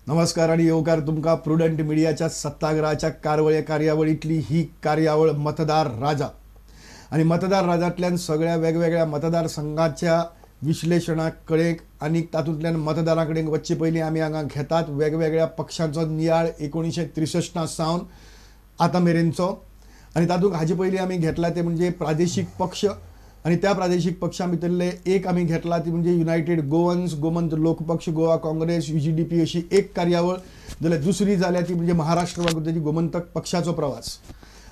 नमस्कार आणि येवकार तुमका प्रुडंट मिडियाच्या सत्ताग्रहाच्या कार्यावळीतली ही कार्यावळ मतदार राजा आणि मतदार राजातल्यान सगळ्या वेगवेगळ्या मतदारसंघाच्या विश्लेषणाकडे आणि तातूंतल्यान मतदारांकडे वच्चे पयलीं आमी हांगा घेतात वेगवेगळ्या पक्षांचो नियाळ 1963 सावन आतां मेरेनचो आणि तातूंत हाजे पयलीं आमी घेतला ते म्हणजे प्रादेशीक पक्ष आणि त्या प्रादेशिक पक्षां भितरले एक आमी घेतला ती म्हणजे युनायटेड गोवन्स गोमंत लोक पक्ष गोवा काँग्रेस UGDP अशी एक कार्यावळ जाल्यार दुसरी जाल्या ती म्हणजे महाराष्ट्र वागुताची गोमंतक पक्षाचो प्रवास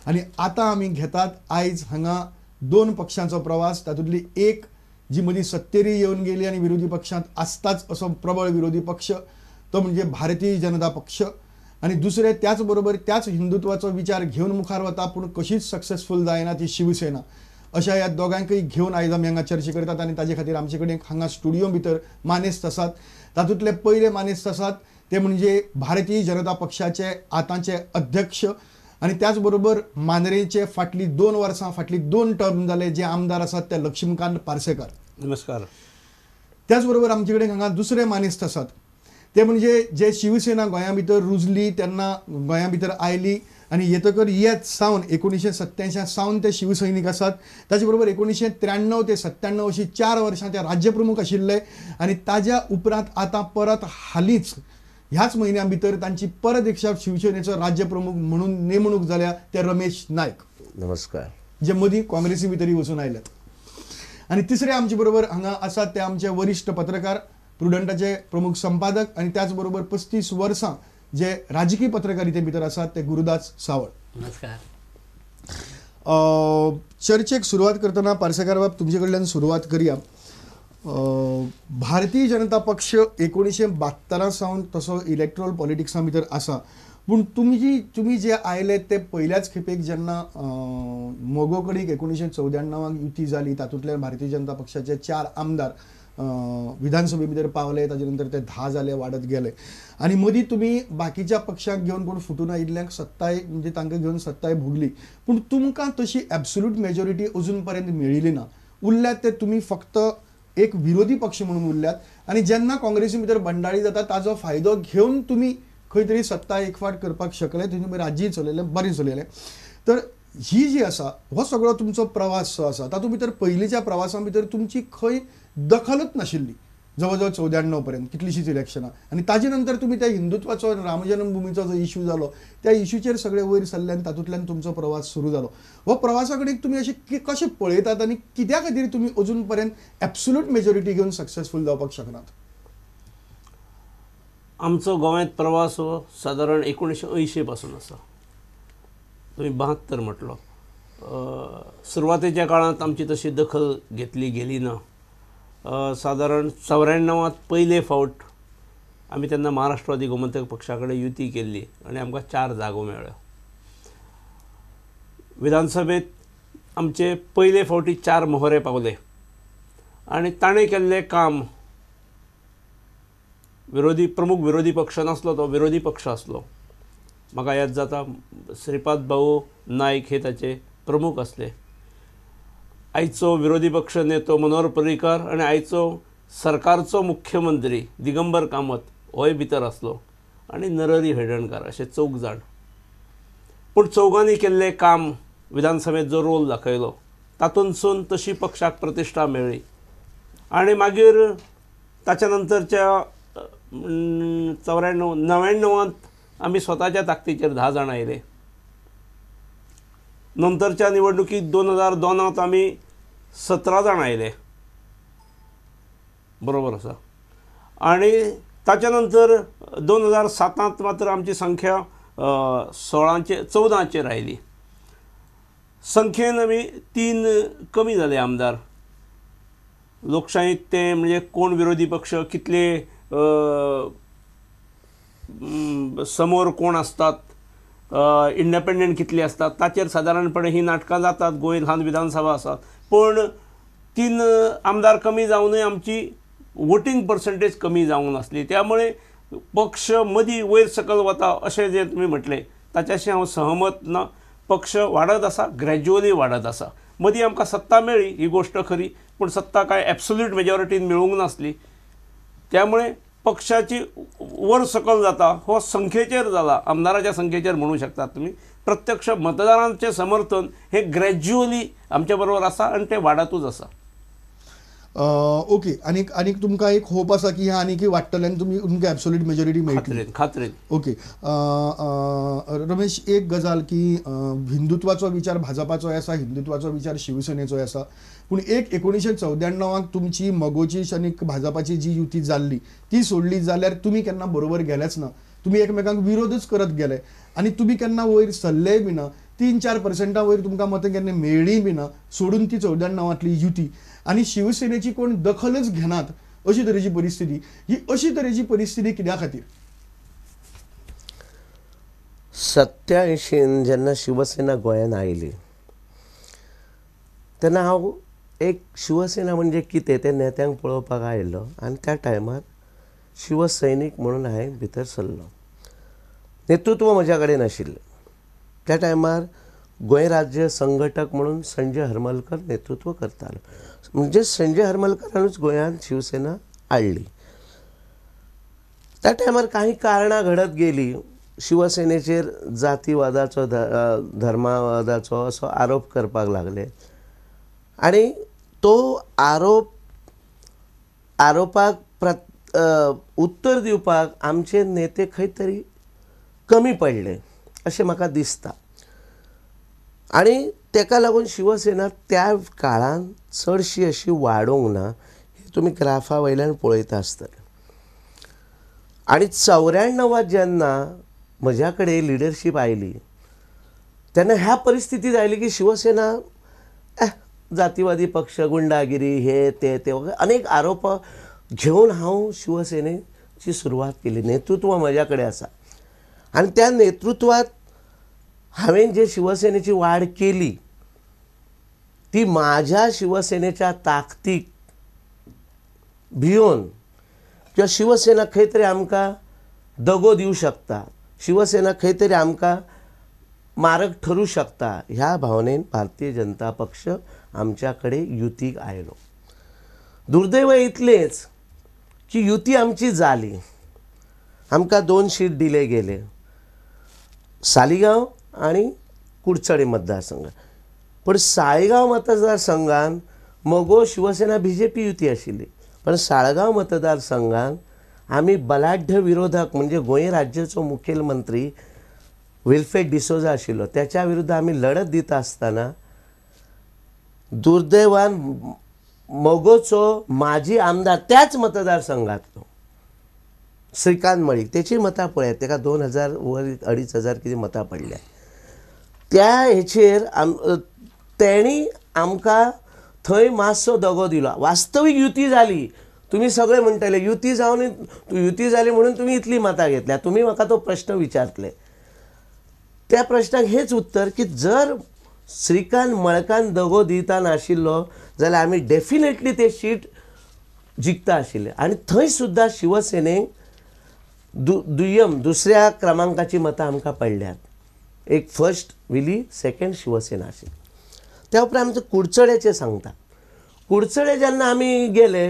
आणि आता आमी घेतात आयज हांगा दोन पक्षांचो प्रवास तातूंतली एक जी मदीं सत्तेरी येवन गेली आणि विरोधी पक्षांत आसताच असो प्रबळ विरोधी पक्ष तो म्हणजे भारतीय जनता पक्ष आणि दुसरे त्याच बरोबर त्याच हिंदुत्वाचो विचार घेवन मुखार वता पूण कशीच सक्सेसफूल जायना ती शिवसेना अशा ह्या दोगांकय घेवन आयज आमी हांगा चर्चा करतात आणि ताजे खातीर आमचे कडेन हांगा स्टुडियो भितर मानेस्त आसात तातूंतले पयले मानेस्त आसात ते म्हणजे भारतीय जनता पक्षाचे आतांचे अध्यक्ष आणि त्याच बरोबर मांद्रेचे फाटली 2 वर्सां फाटली 2 टर्म जाले जे आमदार आसात ते लक्ष्मीकांत पार्सेकर. नमस्कार. त्याच बरोबर आमचे कडेन हांगा दुसरे मानेस्त आसात ते म्हणजे जे शिवसेना गोंया भितर रुजली तेन्ना गोंया भितर आयली आणि येतकर येत सावन 1987 सावन ते शिवसैनिक आसात ताचे बरोबर 1993 ते 97 अशी 4 वर्सां ते राज्यप्रमुख आशिल्ले आणि ताज्या उपरांत आता परत हालींच ह्याच म्हयन्या भितर तांची परत एक शिवसेनेचो राज्यप्रमुख म्हणून नेमणूक जाल्या ते रमेश नायक. नमस्कार. जे मदीं काँग्रेसी भितरय वचून आयल्यात आणि तिसरे आमचे बरोबर हांगा आसात ते आमचे वरिश्ठ पत्रकार प्रुडंटाचे प्रमुख संपादक आणि त्याच बरोबर 35 वर्सां जे राजकीय पत्रकारिते भितर आसात ते गुरुदास सावळ. नमस्कार. चर्चेक सुरवात करतना पार्सेकार बाब तुमचे कडल्यान सुरवात करया. भारतीय जनता पक्ष 1972 सावन तसो इलेक्ट्रल पॉलिटिक्सा भितर आसा पूण तुम्ही जे आयले ते पयल्याच खेपेक जेन्ना मोगो कडेन 1994 युती जाली तातूंतल्यान भारतीय जनता पक्षाचे 4 आमदार विधानसभे भितर पावले ताजे नंतर ते 10 जाले वाडत गेले आणि मदीं तुम्ही बाकीच्या पक्षांक घेवन कोण फुटून आयिल्ल्यांक सत्ताय म्हणजे तांकां घेवन सत्ताय भोगली पूण तुमकां तशी एब्सोल्यूट मेजॉरिटी अजून पर्यंत मेळिल्ली ना. उरल्यात ते तुम्ही फक्त एक विरोधी पक्ष म्हणून उरल्यात आणि जेन्ना काँग्रेसी भितर बंडाळी जाता ताजो फायदो घेवन तुम्ही खंय तरी सत्ता एकफाट करपाक शकले तुमी राज्य चलयलें बरें चलयलें. तर ही जी आसा हो सगळो तुमचो प्रवास जो आसा तातूंत भितर पयलींच्या प्रवासा भितर तुमची खंय दखलच नाशिल्ली जवळ जवळ 94 पर्यंत कितलीशीच इलेक्शनां आणि ताजे नंतर तुम्ही त्या हिंदुत्वाचो राम जन्मभुमीचो जो इश्यू जालो त्या इश्यूचेर सगळे वयर सरल्यान तातूंतल्यान तुमचो प्रवास सुरू जालो. हो प्रवासा कडेन तुमी अशें कशें पळयतात आणि कित्या खातीर तुमी अजून पर्यंत एब्सोल्यूट मेजॉरिटी घेवन सक्सेसफूल जावपाक शकनात? आमचो गोंयांत प्रवास हो सादारण 1980 पासून आसा. तुम्ही 72 म्हटलो. सुरवातेच्या काळात आमची तशी दखल घेतली गेली ना. सादारण 94 पयले फावट आमी तेन्ना महाराष्ट्रवादी गोमंतक पक्षा कडेन युती केल्ली आणि आमकां 4 जागो मेळ्ळ्यो. विधानसभेत आमचे पयले फावटी 4 मोहरे पावले आणि ताणें केल्लें काम प्रमुख विरोधी पक्ष नासलो तो विरोधी पक्ष आसलो. म्हाका याद जाता श्रीपाद भाऊ नायक हे ताचे प्रमुख आसले. आयचो विरोधी पक्ष नेतो मनोहर पर्रीकार आणि आयचो सरकारचो मुख्यमंत्री दिगंबर कामत होय भितर आसलो आणि नरहरी हळदणकार असे 4 जाण. पूण चौगांनी केल्लें काम विधानसभेत जो रोल दाखयलो तातूंतसून तशी पक्षाक प्रतिश्ठा मेळ्ळी आणि मागीर ताच्या नंतरच्या 99 आमी स्वताच्या ताकदीचेर 10 जाण आयले. नंतरच्या निवडणुकीत 2002 आमी 17 जाण आयले. बरोबर आसा. आणि ताच्या नंतर 2007 मात्र आमची संख्या 14चेर आयली. संख्येन आमी 3 कमी जाले आमदार. लोकशाहीत ते म्हणजे कोण विरोधी पक्ष कितले समोर कोण असतात इंडिपेंडंट कितले असतात ताचेर साधारणपणे ही नाटकां जातात. गोंय ल्हान विधानसभा आसात पण 3 आमदार कमी जावनूय आमची वोटींग पर्संटेज कमी जावंक नासली. त्यामुळे पक्ष मदीं वयर सकल वता अशें जे तुमी म्हटले ताच्याशी हांव सहमत ना. पक्ष वाडत आसा, ग्रॅज्युअली वाडत आसा. मदीं आमकां सत्ता मेळ्ळी ही गोष्ट खरी पण सत्ता काय एब्सोल्यूट मेजॉरिटीन मेळूंक नासली. त्यामुळे पक्षाची वर सकल जाता हो संख्येचेर जाला, आमदाराच्या संख्येचेर म्हणू शकतात तुम्ही. प्रत्यक्ष मतदारांचे समर्थन हे ग्रॅज्युअली आमच्या बरोबर आसा आणि ते वाडतूच आसा. ओके. आनीक तुमकां एक होप आसा की ह्या आनीक वाडटले आनी तुमकां एब्सोल्यूट मेजॉरिटी मेळटली? खात्रीन. ओके. रमेश, एक गजाल की हिंदुत्वाचो विचार भाजपाचो आसा, हिंदुत्वाचो विचार शिवसेनेचो आसा, पूण एक 1994 तुमची मगोची आनी भाजपाची जी युती जाल्ली ती सोडली जाल्यार तुमी केन्ना बरोबर गेलेच ना. तुमी एकमेकांक विरोधच करत गेले आनी तुमी केन्ना वयर सरलेय बी ना. 3-4% वयर तुमकां मतां केन्ना मेळ्ळीं बी ना, सोडून ती 94तली युती. आनी शिवसेनेची कोण दखलच घेनात अशी तरेची परिस्थिती. ही अशी तरेची परिस्थिती कित्या खातीर? 87 जेन्ना शिवसेना गोंयांत आयली तेन्ना हांव एक शिवसेना म्हणजे कितें तें नेत्यांक पळोवपाक आयिल्लो आनी त्या टायमार शिवसैनीक म्हणून हांवें भितर सरलो. नेतृत्व म्हज्या कडेन आशिल्लें. त्या टायमार गोंय राज्य संघटक म्हणून संजय हरमलकर नेतृत्व करतालो. म्हणजे संजय हरमलकरानूच गोंयांत शिवसेना हाडली. त्या टायमार काही कारणां घडत गेली. शिवसेनेचेर जातीवादाचो धर्मावादाचो असो आरोप करपाक लागले आनी तो आरोपाक उत्तर दिवपाक आमचे नेते खंय तरी कमी पडले अशें म्हाका दिसता. आनी तेका लागून शिवसेना त्या काळान चडशी अशी वाडोवंक ना, हे तुमी ग्राफा वयल्यान पळयता आसतले. आनी 94 जेन्ना म्हज्या कडेन लिडरशीप आयली तेन्ना ह्या परिस्थितीत आयली की शिवसेना जातीवादी पक्ष, गुंडागिरी, हे ते वगैरे अनेक आरोप घेवन हांव शिवसेनेची सुरवात केली. नेतृत्व म्हज्या कडेन आसा आनी त्या नेतृत्वात हांवें जे शिवसेनेची वाड केली ती माझ्या शिवसेनेच्या ताकदीक भिवन किंवा शिवसेना खंय तरी आमकां दगो दिवं शकता, शिवसेना खंय तरी आमकां मारक ठरू शकता, ह्या भावनेन भारतीय जनता पक्ष आमच्या कडेन युतीक आयलो. दुर्दैव इतलेंच की युती आमची जाली. आमकां 2 सीट दिले गेले, सालिगांव आणि कुडचडे मतदारसंघ. पण साळेगांव मतदारसंघान मगो शिवसेना BJP युती आशिल्ली, पण साळगांव मतदारसंघान आमी बलाढ्य विरोधक म्हणजे गोंय राज्याचो मुखेलमंत्री विल्फ्रेड डिसोजा आशिल्लो, त्याच्या विरुद्ध आमी लढत दिता आसतना दुर्दैवान मगोचो माजी आमदार त्याच मतदारसंघातलो श्रीकांत मळीक, तेची मतां पळयात, तेका 2000 वर 2500 कितें मतां पडल्या. त्या हेचेर तेणी आमकां थंय मातसो दगो दिलो. वास्तवीक युती जाली. तुम्ही सगळे म्हणटले युती जावन युती जाली म्हणून तुम्ही इतली मतां घेतल्या. तुम्ही म्हाका तो प्रश्न विचारतले, त्या प्रश्नाक हेच उत्तर की जर श्रीकांत मळकान दगो दिता नाशिल्लो जाल्यार आमी डेफिनेटली ते सीट जिखता आशिल्ले. आनी थंय सुद्दां शिवसेनेक दुसऱ्या क्रमांकाची मतां आमकां पडल्यात. एक फर्स्ट विली, सेकंड शिवसेना आशिल्ली. त्या उपरांत आमचें कुडचड्याचें सांगता. कुडचडे जेन्ना आमी गेले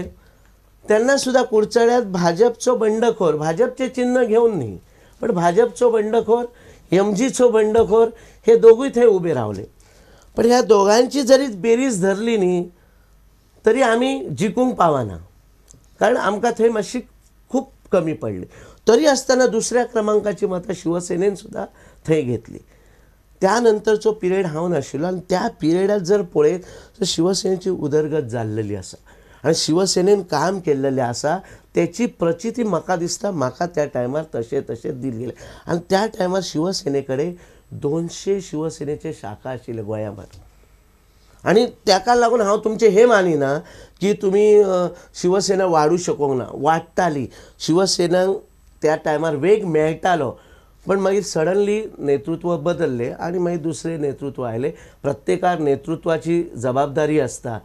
तेन्ना सुद्दां कुडचड्यात भाजपचो बंडखोर, भाजपचें चिन्ह घेवन न्ही पण भाजपचो बंडखोर, MGचो बंडखोर, हे दोगूय थंय उबे रावले. पण ह्या दोगांची जरी बेरीज धरली न्ही तरी आमी जिखूंक पावना, कारण आमकां थंय मातशी खूब कमी पडली. तरी आसतना दुसऱ्या क्रमांकाची मतां शिवसेनेन सुद्दां थंय घेतली. त्यानंतरचो पिरियड हांव नाशिल्लो आनी त्या पिरियडात जर पळयत तर शिवसेनेची उदरगत जाल्लेली आसा आनी शिवसेनेन काम केल्लेलें आसा. त्याची प्रचिती म्हाका दिसता म्हाका त्या टायमार तशें दिल्लें. आनी त्या टायमार शिवसेने कडेन 200 शिवसेनेचे शाखा आशिल्ले गोंयांत. आनी ताका लागून हांव तुमचें हें मानिना की तुमी शिवसेना वाडूं शकोंक ना. वाडटाली शिवसेनाक त्या टायमार वेग मेळटालो, पण मागीर सडनली नेतृत्व बदलले आनी मागीर दुसरे नेतृत्व आयले. प्रत्येकाक नेतृत्वाची जबाबदारी आसता.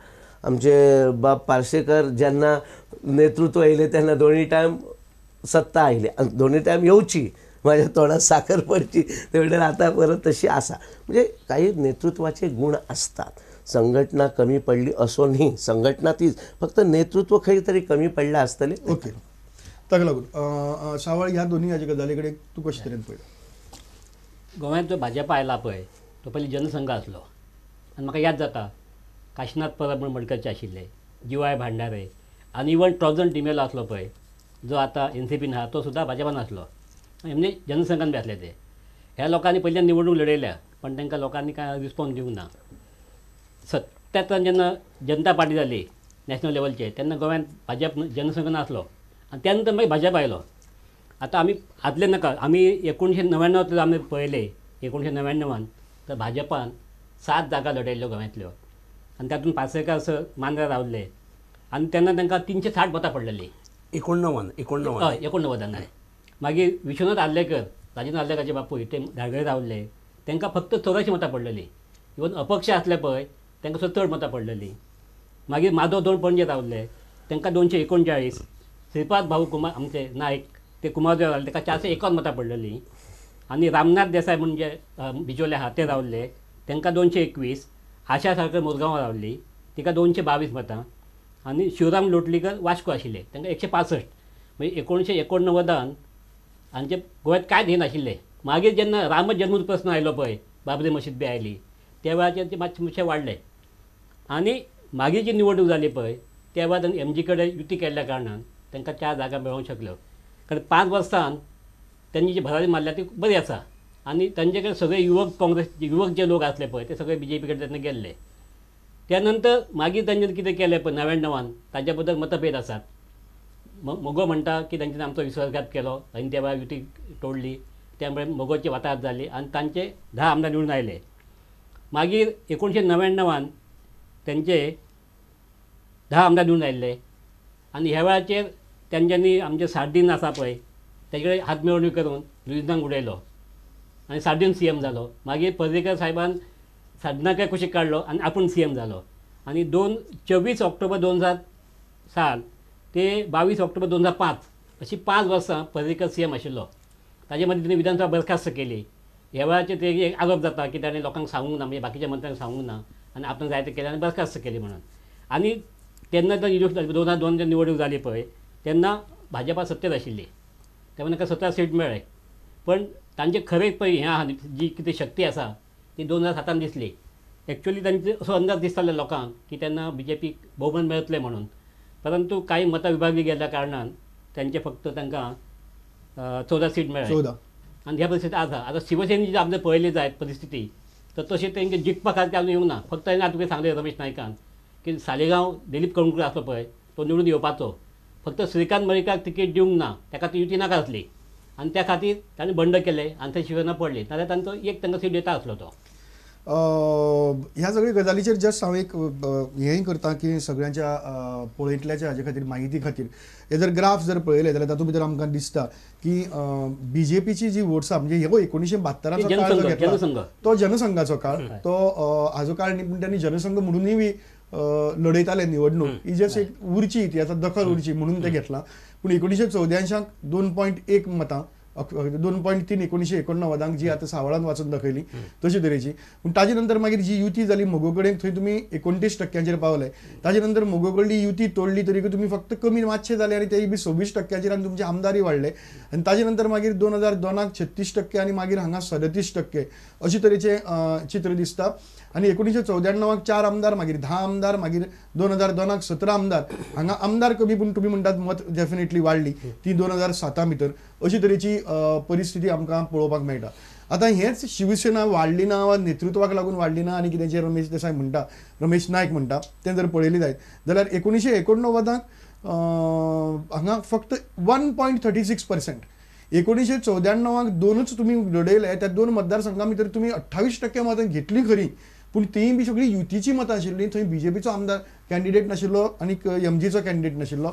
आमचे बाब पार्सेकर जेन्ना नेतृत्व येयले तेन्ना दोनी टायम सत्ता आयली, दोनी टायम येवची, माझ्या तोंडात साखर पडची, ते म्हणल्यार आतां परत तशी आसा. म्हणजे काही नेतृत्वाचे गुण असतात. संघटना कमी पडली असो न्ही, संघटना तीच, फक्त नेतृत्व खंय तरी कमी पडलें आसतलें. ओके. ताका लागून सावळ ह्या दोन्ही हाजे गजाली कडेन तूं कशे तरेन पळयता? गोंयांत जो भाजपा आयला पळय तो पयलीं जनसंघ आसलो आनी म्हाका याद जाता काशिनाथ परब म्हण मडकयचे आशिल्ले, जीवाय भांडारे आनी इवन ट्रॉझन डिमेलो आसलो पळय जो आतां NCPन आहा तो सुद्दां भाजपान आसलो, म्हणजे जनसंघान बी आसले ते. ह्या लोकांनी पयलीं निवडणूक लडयल्या पण तांकां लोकांनी कांय रिस्पॉन्स दिवंक ना. 77 जेन्ना जनता पार्टी जाली नॅशनल लेवलचेर तेन्ना गोंयांत भाजप जनसंघ नासलो आनी त्या नंतर मागीर भाजप आयलो. आतां आमी आदले नाका, आमी 1999 आमी पळयले 1999 तर भाजपान 7 जागा लडयल्ल्यो गोंयांतल्यो आनी तातूंत पार्सेकार सर मांद्रा रावल्ले आनी तेन्ना तांकां 360 मतां पडलेलीं. 89 हय 89 हय. मागीर विश्वनाथ आर्लेकर, राजेंद्र आर्लेकराचे बापूय ते धारगळे रावल्ले, तांकां फक्त 84 मतां पडलेलीं. इवन अपक्ष आसले पळय तांकां सुद्दां चड मतां पडलेलीं. मागीर माधव दोन पणजे रावल्ले तांकां 239. श्रीपाद भाऊ कुमार आमचे नायक ते कुमारदेव रावले ताका 451 मतां पडलेलीं. आनी रामनाथ देसाय म्हणजे बिचोले आहा ते रावल्ले तांकां 221. आशा सारकर मुरगांव रावल्ली तिका 222 मतां. आनी शिवराम लोटलीकर वास्को आशिल्ले तांकां 165. म्हणजे 1989 हांचे गोंयांत कांयच हे नाशिल्ले. मागीर जेन्ना राम जन्म प्रश्न आयलो पळय, बाबरी मशीद बी आयली त्या वेळाचेर ते मातशें वाडले. आनी मागीर जी निवडणूक जाली पळय त्या वेळार MG कडेन युती केल्ल्या कारणान तांकां 4 जागा मेळोंक शकल्यो. कारण 5 वर्सांत त्यांनी जी भरारी मारल्या ती बरी आसा आनी तांचे कडेन सगळे युवक जे लोक आसले पळय ते सगळे BJP कडेन तेन्ना गेल्ले. त्या नंतर मागीर तांच्यानी कितें केलें पळय 99 तांच्या बद्दल मतभेद आसात. मोगो म्हणटा की तांच्यानी आमचो विश्वासघात केलो आनी त्या वेळार युती तोडली, त्यामुळे मोगोची वाताहत जाली आनी तांचे 10 आमदार निवडून आयले. मागीर 1999 त्यांचे 10 आमदार निवडून आयिल्ले आनी ह्या वेळाचेर तेंच्यांनी आमचे सार्डीन आसा पळय तेजे कडेन हातमेळवणी करून लुईजांक उडयलो आनी सार्डीन CM जालो. मागीर पर्रीकर साहेबान साधनाकाय कुशीक काडलो आनी आपूण CM जालो. आनी 24 ऑक्टोबर 2000 साल ते 22 ऑक्टोबर 2005 अशी 5 वर्सां पर्रीकर CM आशिल्लो. ताजे मदीं तिणें विधानसभा बरखास्त केली. ह्या वेळाचेर ते एक आरोप जाता की ताणें लोकांक सांगूंक ना, म्हणजे बाकीच्या मंत्र्यांक सांगूंक ना आनी आपण जाय ते केलें आनी बरखास्त केली म्हणून. आनी तेन्ना 2002 जेन्ना निवडणूक जाली पळय तेन्ना भाजपा सत्तेर आशिल्ली तेन्ना ताका 17 सीट मेळ्ळे. पण तांचे खरें पळय हें आहा जी कितें शक्ती आसा ती 2007 दिसली. एक्चुअली तांचे असो अंदाज दिसतालो लोकांक की तेन्ना BJP भोवमत मेळटलें म्हणून, परंतु काही मतां विभागली गेल्या कारणान त्यांचे फक्त तांकां 14 सीट मेळ्ळे. 14. आनी ह्या परिस्थितीत आतां शिवसेनेची आमचे पळयली जायत परिस्थिती तर तशें तेंगे जिखपा खातीर आमी येवंक ना. फक्त आतां तुवें सांगलें रमेश नायकान की सालेगांव दिलीप कणकर आसलो पळय तो निवडून येवपाचो, फक्त श्रीकांत मयेकाक तिकेट दिवंक ना, ताका ती युती नाका आसली आनी त्या खातीर ताणें बंड केलें आनी थंय शिवसेना पडली, नाजाल्यार तांचो एक तांकां सीट दिता आसलो तो. ह्या सगळ्या गजालीचेर जस्ट हांव एक हेंय करता की सगळ्यांच्या पळयतल्याच्या हाजे खातीर म्हायती खातीर हे जर ग्राफ जर पळयले जाल्यार तातूंत भितर आमकां दिसता की BJPची जी वोट्स आहा म्हणजे हो 1972 काळ जो घेतला तो जनसंघाचो काळ, तो हाजो काळ न्ही, पूण त्यांनी जनसंघ म्हणूनय बी लडयताले निवडणूक, ही जस्ट एक उरची इतिहासात दखल उरची म्हणून ते घेतला. पूण 1984 2.1 मतां 2.3 1989 जी आता सावळान वाचून दाखयली तशी तरेची. पूण ताजे नंतर मागीर जी युती जाली मोगो कडेन थंय तुमी 29% पावले. ताजे नंतर मोगो कडली युती तोडली तरी तुमी फक्त कमी मातशे जाले आनी तेय बी 26% आनी तुमचे आमदारी वाडले. आनी ताजे नंतर मागीर 2002 36% आनी मागीर हांगा 37% अशे तरेचे चित्र दिसता. आनी 1994 4 आमदार, मागीर 10 आमदार, मागीर 2002 17 आमदार. हांगा आमदार कमी पूण तुमी म्हणटात मत डेफिनेटली वाडली ती 2007 भितर अशी तरेची परिस्थिती आमकां पळोवपाक मेळटा. आतां हेच शिवसेना वाडली ना वा नेतृत्वाक लागून वाडली ना आनी कितें जे रमेश देसाय म्हणटा, रमेश नायक म्हणटा तें जर पळयलें जायत जाल्यार 1989 हांगा फक्त 1.36%. 1994 दोनच तुमी लडयले, त्या 2 मतदारसंघां भितर तुमी 28% मतां घेतली खरी, पूण तीय बी सगळी युतीची मतां आशिल्लीं. थंय BJPचो आमदार कॅन्डिडेट नाशिल्लो आनी MGचो कॅन्डिडेट नाशिल्लो.